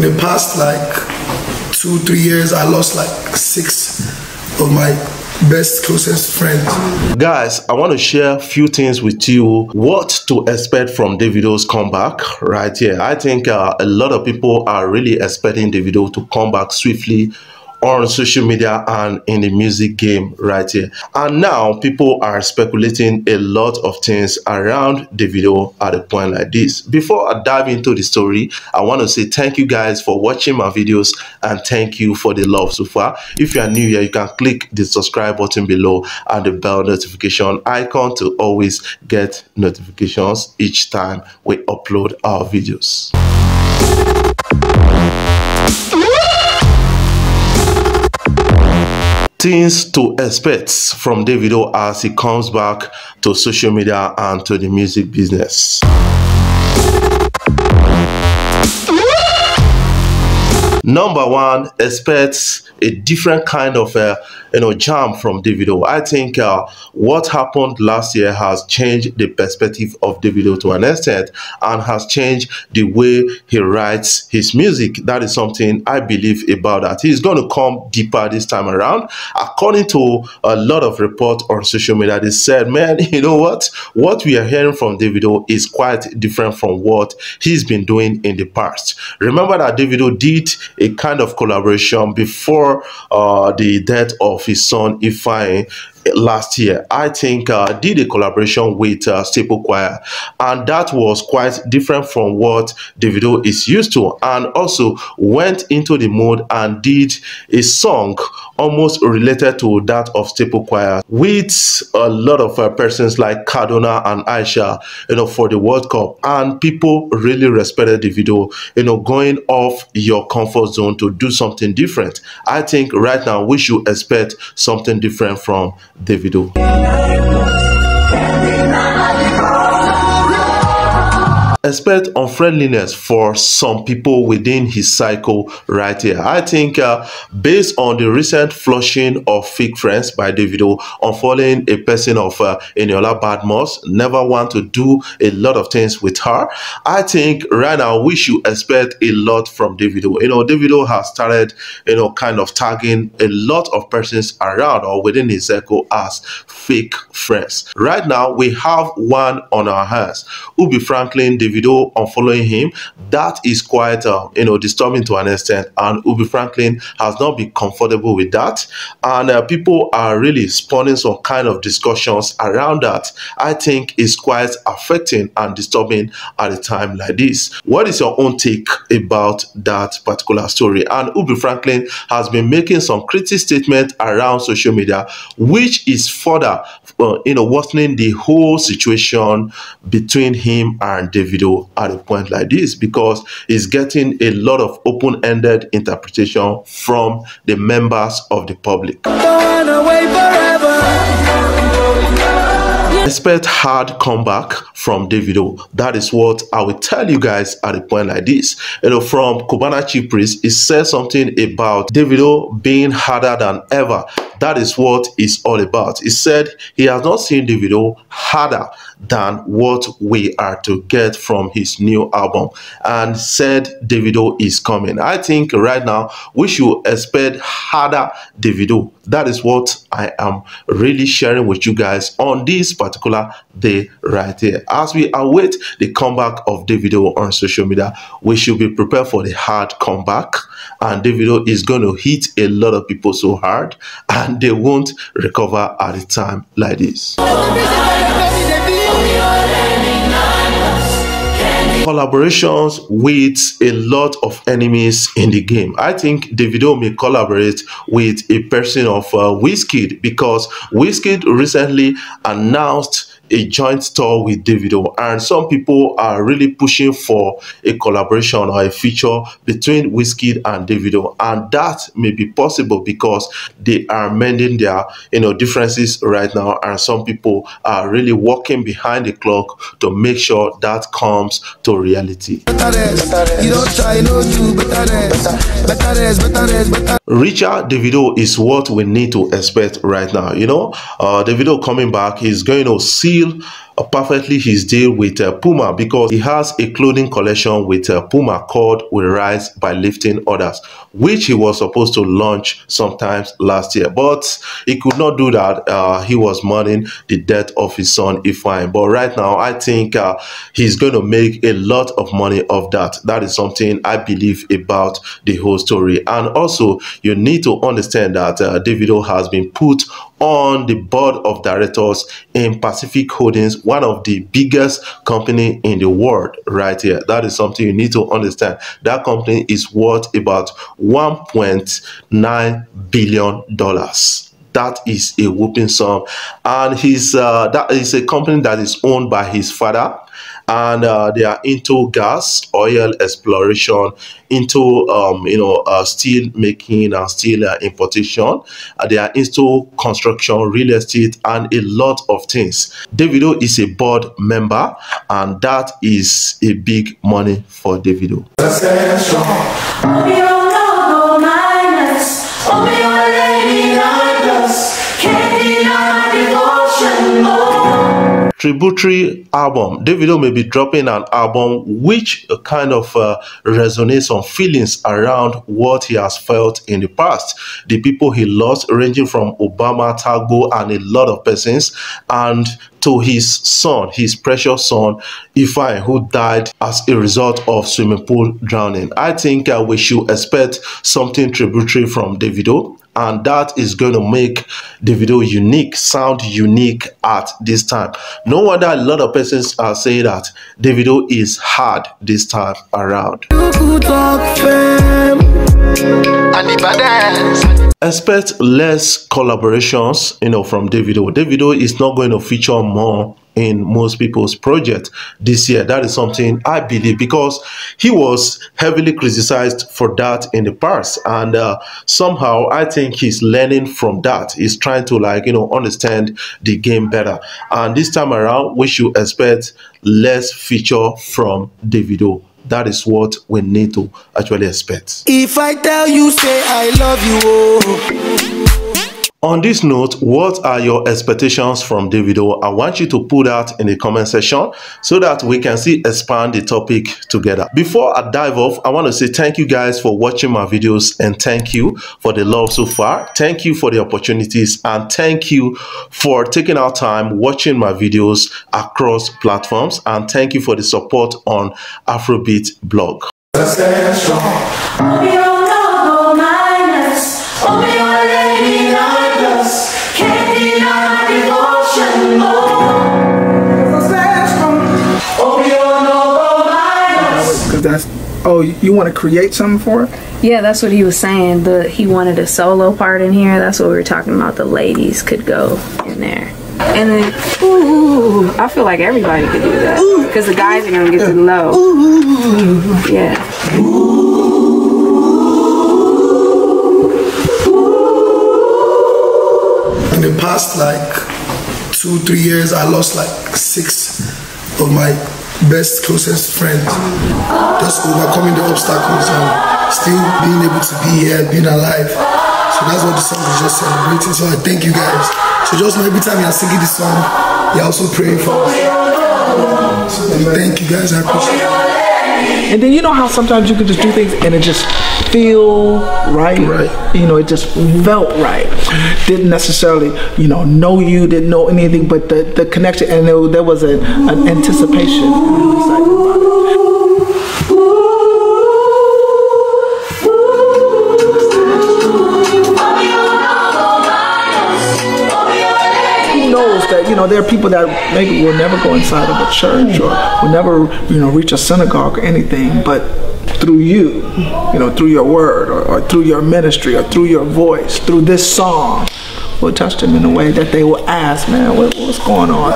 in the past like 2-3 years, I lost like 6 of my best closest friends. Guys, I want to share a few things with you what to expect from Davido's comeback right here. I think a lot of people are really expecting Davido to come back swiftly on social media and in the music game right here. And now people are speculating a lot of things around Davido at a point like this. Before I dive into the story, I want to say thank you guys for watching my videos and thank you for the love so far. If you are new here, you can click the subscribe button below and the bell notification icon to always get notifications each time we upload our videos. Things to expect from Davido as he comes back to social media and to the music business. Number one, expect a different kind of jam from Davido. I think what happened last year has changed the perspective of Davido to an extent and has changed the way he writes his music. That is something I believe about that. He's going to come deeper this time around. According to a lot of reports on social media, they said, man, you know what we are hearing from Davido is quite different from what he's been doing in the past. Remember that Davido did a kind of collaboration before the death of his son Ifeanyi last year. I think did a collaboration with Staple Choir, and that was quite different from what Davido is used to, and also went into the mode and did a song almost related to that of Staple Choir with a lot of persons like Kaduna and Aisha, for the World Cup, and people really respected Davido, going off your comfort zone to do something different. I think right now we should expect something different from Davido. Expect unfriendliness for some people within his cycle right here. I think based on the recent flushing of fake friends by Davido, unfollowing a person of Eniola Badmus, never want to do a lot of things with her. I think right now we should expect a lot from Davido. Davido has started, kind of tagging a lot of persons around or within his circle as fake friends. Right now we have one on our hands. Ubi Franklin, Davido unfollowing him. That is quite disturbing to an extent, and Ubi Franklin has not been comfortable with that, and people are really spawning some kind of discussions around that. I think is quite affecting and disturbing at a time like this. What is your own take about that particular story? And Ubi Franklin has been making some critical statement around social media, which is further worsening the whole situation between him and Davido at a point like this, because he's getting a lot of open-ended interpretation from the members of the public. Expect hard comeback from Davido. That is what I will tell you guys at a point like this. From Cubana Chief Priest, he says something about Davido being harder than ever. That is what it's all about. He said he has not seen Davido harder than what we are to get from his new album, and said Davido is coming. I think right now we should expect harder Davido. That is what I am really sharing with you guys on this particular day right here. As we await the comeback of Davido on social media, we should be prepared for the hard comeback, and Davido is going to hit a lot of people so hard, and they won't recover at a time like this. Collaborations with a lot of enemies in the game. I think Davido may collaborate with a person of Wizkid, because Wizkid recently announced a joint tour with Davido, and some people are really pushing for a collaboration or a feature between Wizkid and Davido, and that may be possible because they are mending their differences right now, and some people are really working behind the clock to make sure that comes to reality. Richer Davido is what we need to expect right now. Davido coming back is going to seal perfectly his deal with Puma, because he has a clothing collection with Puma called We Rise by Lifting Others, which he was supposed to launch sometimes last year, but he could not do that. He was mourning the death of his son Ifeanyi. But right now, I think he's going to make a lot of money off that. That is something I believe about the whole story. And also, you need to understand that Davido has been put on the board of directors in Pacific Holdings, one of the biggest company in the world right here. That is something you need to understand. That company is worth about $1.9 billion. That is a whooping sum, and that is a company that is owned by his father, and they are into gas, oil exploration, into steel making and steel importation. They are into construction, real estate, and a lot of things. Davido is a board member, and that is a big money for Davido. Tributary album. Davido may be dropping an album which kind of resonates on feelings around what he has felt in the past, the people he lost, ranging from Obama, Tago, and a lot of persons, and to his son, his precious son Ifeanyi, who died as a result of swimming pool drowning. I think we should expect something tributary from Davido, and that is going to make Davido unique, sound unique at this time. No wonder a lot of persons are saying that Davido is hard this time around. Expect less collaborations, from Davido. Davido is not going to feature more in most people's project this year. That is something I believe, because he was heavily criticized for that in the past, and somehow I think he's learning from that. He's trying to understand the game better, and this time around we should expect less feature from Davido. That is what we need to actually expect. If I tell you, say I love you, oh. On this note, what are your expectations from Davido? I want you to put that in the comment section so that we can expand the topic together. Before I dive off, I want to say thank you guys for watching my videos, and thank you for the love so far. Thank you for the opportunities, and thank you for taking our time watching my videos across platforms, and thank you for the support on Afrobeat blog. Oh, you want to create something for it? Yeah, that's what he was saying. He wanted a solo part in here. That's what we were talking about. The ladies could go in there. And then, ooh, I feel like everybody could do that. Because the guys are going to get to the low. Yeah. In the past, 2-3 years, I lost 6 of my best, closest friends. Just overcoming the obstacles and still being able to be here, being alive. So that's what the song is just celebrating. So I thank you guys. So just know every time you're singing this song, you're also praying for us. So thank you guys, I appreciate it. And then you know how sometimes you can just do things and it just feel right. It just felt right. Didn't necessarily, know you, didn't know anything, but the connection, and there was an anticipation. That there are people that maybe will never go inside of a church or will never reach a synagogue or anything, but through you, through your word or through your ministry or through your voice, through this song, will touch them in a way that they will ask, man, what's going on?